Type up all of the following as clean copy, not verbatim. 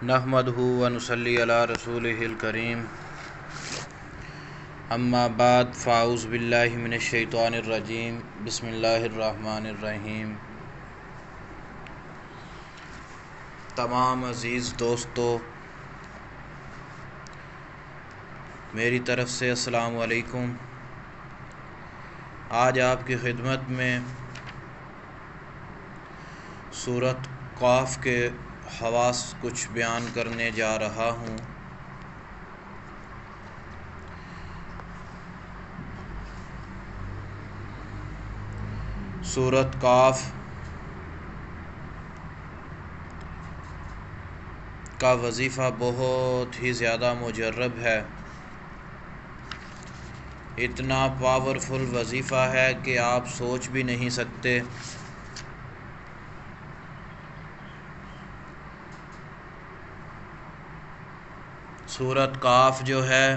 نحمدہ و نصلی علی رسولہ الکریم اما بعد فاعوذ باللہ من الشیطان الرجیم بسم اللہ الرحمن الرحیم۔ تمام عزیز دوستو، میری طرف سے السلام علیکم۔ آج آپ کی خدمت میں سورۃ قاف کے خواص کچھ بیان کرنے جا رہا ہوں۔ سورۃ قاف کا وظیفہ بہت ہی زیادہ مجرب ہے، اتنا پاورفل وظیفہ ہے کہ آپ سوچ بھی نہیں سکتے۔ سورۃ قاف جو ہے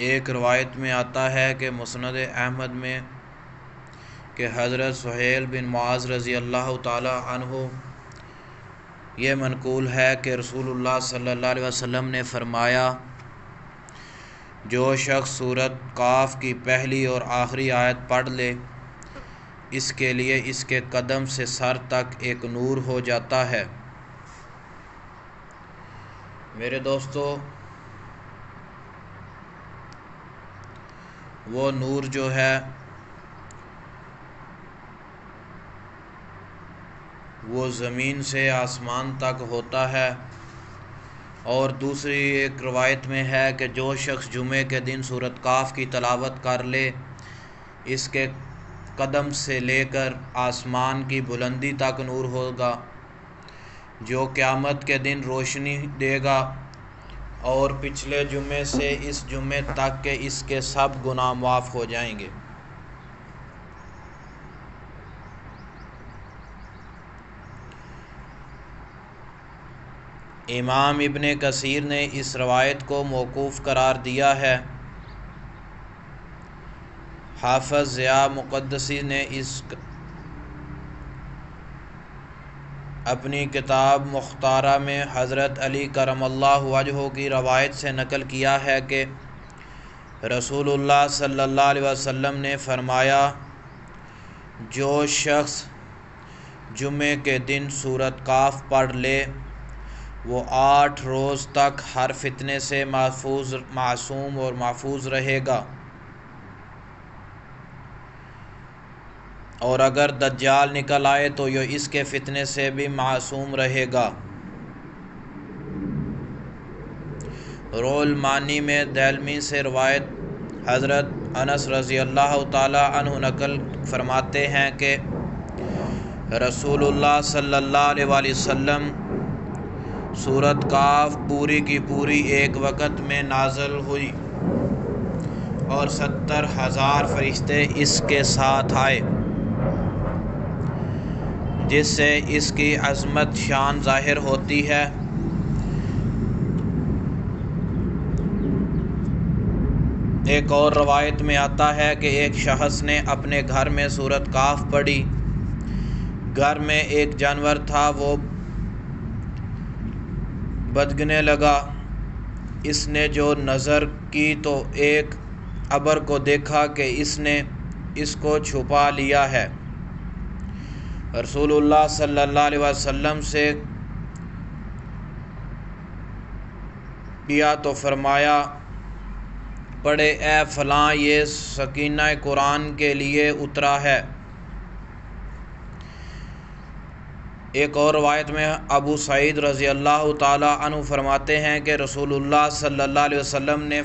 ایک روایت میں آتا ہے کہ مسند احمد میں کہ حضرت سہیل بن معاذ رضی اللہ تعالی عنہ یہ منقول ہے کہ رسول اللہ صلی اللہ علیہ وسلم نے فرمایا، جو شخص سورۃ قاف کی پہلی اور آخری آیت پڑھ لے، اس کے لیے اس کے قدم سے سر تک ایک نور ہو جاتا ہے۔ میرے دوستو، وہ نور جو ہے وہ زمین سے آسمان تک ہوتا ہے، اور دوسری ایک روایت میں ہے کہ جو شخص جمعے کے دن سورۃ قاف کی تلاوت کر لے، اس کے قدم سے لے کر آسمان کی بلندی تک نور ہوگا، جو قیامت کے دن روشنی دے گا، اور پچھلے جمعے سے اس جمعے تک کہ اس کے سب گناہ معاف ہو جائیں گے۔ امام ابن کثیر نے اس روایت کو موقوف قرار دیا ہے۔ حافظ ضیاء مقدسی نے اس اپنی کتاب مختارہ میں حضرت علی کرم اللہ وجہہ کی روایت سے نقل کیا ہے کہ رسول اللہ صلی اللہ علیہ وسلم نے فرمایا، جو شخص جمعے کے دن سورۃ قاف پڑھ لے، وہ 8 روز تک ہر فتنے سے معصوم اور محفوظ رہے گا، اور اگر دجال نکل آئے تو یہ اس کے فتنے سے بھی معصوم رہے گا۔ روح المعانی میں دہلمی سے روایت حضرت انس رضی اللہ تعالی عنہ نقل فرماتے ہیں کہ رسول اللہ صلی اللہ علیہ وآلہ وسلم سورۃ قاف پوری کی پوری ایک وقت میں نازل ہوئی، اور 70,000 فرشتے اس کے ساتھ آئے، جس سے اس کی عظمت شان ظاہر ہوتی ہے۔ ایک اور روایت میں آتا ہے کہ ایک شخص نے اپنے گھر میں سورۃ قاف پڑھی۔ گھر میں ایک جانور تھا، وہ بدگنے لگا۔ اس نے جو نظر کی تو ایک ابر کو دیکھا کہ اس نے اس کو چھپا لیا ہے۔ رسول اللہ صلی اللہ علیہ وسلم سے کیا تو فرمایا، پڑھے اے فلاں، یہ سکینہ قرآن کے لیے اترا ہے۔ ایک اور روایت میں ابو سعید رضی اللہ تعالی عنہ فرماتے ہیں کہ رسول اللہ صلی اللہ علیہ وسلم نے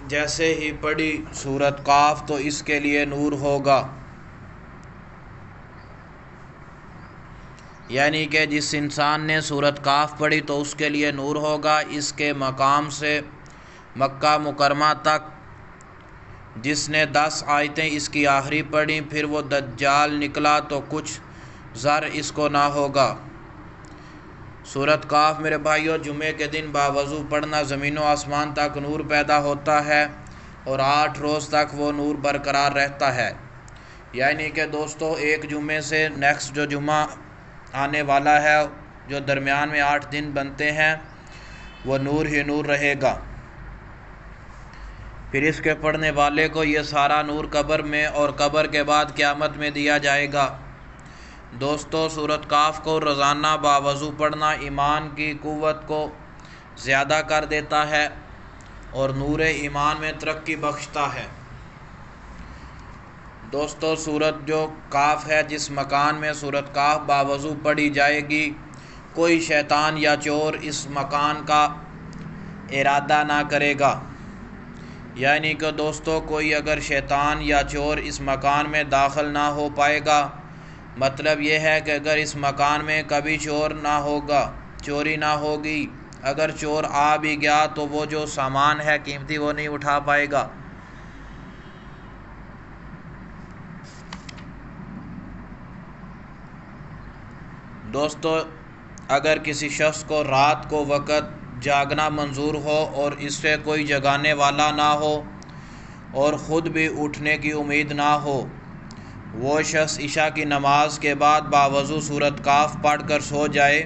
جیسے ہی پڑھی سورۃ قاف تو اس کے لیے نور ہوگا، یعنی کہ جس انسان نے سورۃ قاف پڑھی تو اس کے لیے نور ہوگا۔ اس کے مقام سے مکہ مکرمہ تک جس نے 10 آیتیں اس کی آخری پڑھیں، پھر وہ دجال نکلا تو کچھ زر اس کو نہ ہوگا۔ سورۃ کاف میرے بھائیو جمعے کے دن باوضو پڑھنا زمین و آسمان تک نور پیدا ہوتا ہے اور 8 روز تک وہ نور برقرار رہتا ہے، یعنی کہ دوستو ایک جمعے سے نیکسٹ جو جمعہ آنے والا ہے، جو درمیان میں 8 دن بنتے ہیں، وہ نور ہی نور رہے گا۔ پھر اس کے پڑھنے والے کو یہ سارا نور قبر میں اور قبر کے بعد قیامت میں دیا جائے گا۔ دوستو سورۃ کاف کو روزانہ باوضو پڑھنا ایمان کی قوت کو زیادہ کر دیتا ہے اور نور ایمان میں ترقی بخشتا ہے۔ دوستو سورۃ جو کاف ہے، جس مکان میں سورۃ کاف باوضو پڑھی جائے گی، کوئی شیطان یا چور اس مکان کا ارادہ نہ کرے گا، یعنی کہ دوستو کوئی اگر شیطان یا چور اس مکان میں داخل نہ ہو پائے گا، مطلب یہ ہے کہ اگر اس مکان میں کبھی چور نہ ہوگا، چوری نہ ہوگی، اگر چور آ بھی گیا تو وہ جو سامان ہے قیمتی وہ نہیں اٹھا پائے گا۔ دوستو اگر کسی شخص کو رات کو وقت جاگنا منظور ہو اور اس سے کوئی جگانے والا نہ ہو اور خود بھی اٹھنے کی امید نہ ہو، وہ شخص عشاء کی نماز کے بعد باوضو سورۃ کاف پڑھ کر سو جائے،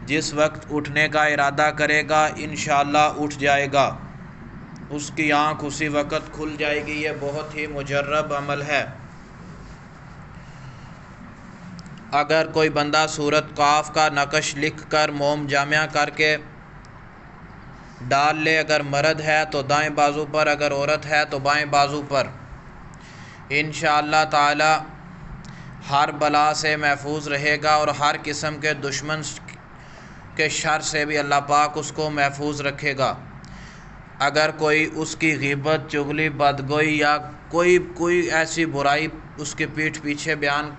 جس وقت اٹھنے کا ارادہ کرے گا انشاءاللہ اٹھ جائے گا، اس کی آنکھ اسی وقت کھل جائے گی۔ یہ بہت ہی مجرب عمل ہے۔ اگر کوئی بندہ سورۃ کاف کا نقش لکھ کر موم جامع کر کے ڈال لے، اگر مرد ہے تو دائیں بازو پر، اگر عورت ہے تو بائیں بازو پر، انشاءاللہ تعالی ہر بلا سے محفوظ رہے گا اور ہر قسم کے دشمن کے شر سے بھی اللہ پاک اس کو محفوظ رکھے گا۔ اگر کوئی اس کی غیبت، چغلی، بدگوئی یا کوئی ایسی برائی اس کے پیٹھ پیچھے بیان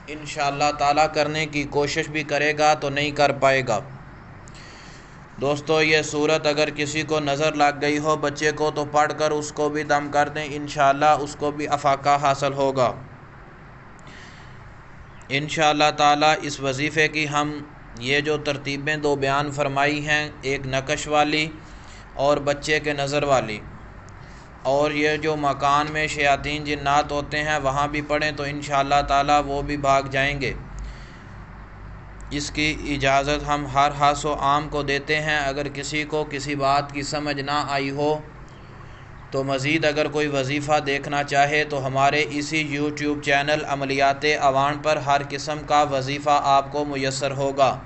انشاءاللہ تعالی کرنے کی کوشش بھی کرے گا تو نہیں کر پائے گا۔ دوستو یہ صورت اگر کسی کو نظر لگ گئی ہو بچے کو تو پڑھ کر اس کو بھی دم کر دیں، انشاءاللہ اس کو بھی افاقہ حاصل ہوگا۔ انشاءاللہ تعالی اس وظیفے کی ہم یہ جو ترتیبیں 2 بیان فرمائی ہیں، ایک نقش والی اور بچے کے نظر والی، اور یہ جو مکان میں شیاطین جنات ہوتے ہیں وہاں بھی پڑھیں تو انشاءاللہ تعالی وہ بھی بھاگ جائیں گے۔ اس کی اجازت ہم ہر خاص و عام کو دیتے ہیں۔ اگر کسی کو کسی بات کی سمجھ نہ آئی ہو تو مزید اگر کوئی وظیفہ دیکھنا چاہے تو ہمارے اسی یوٹیوب چینل عملیات اوان پر ہر قسم کا وظیفہ آپ کو میسر ہوگا۔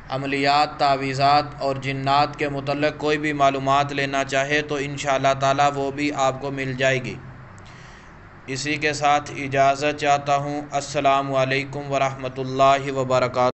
عملیات، تعویذات اور جنات کے متعلق کوئی بھی معلومات لینا چاہے تو انشاءاللہ تعالی وہ بھی آپ کو مل جائے گی۔ اسی کے ساتھ اجازت چاہتا ہوں۔ السلام علیکم ورحمۃ اللہ وبرکاتہ۔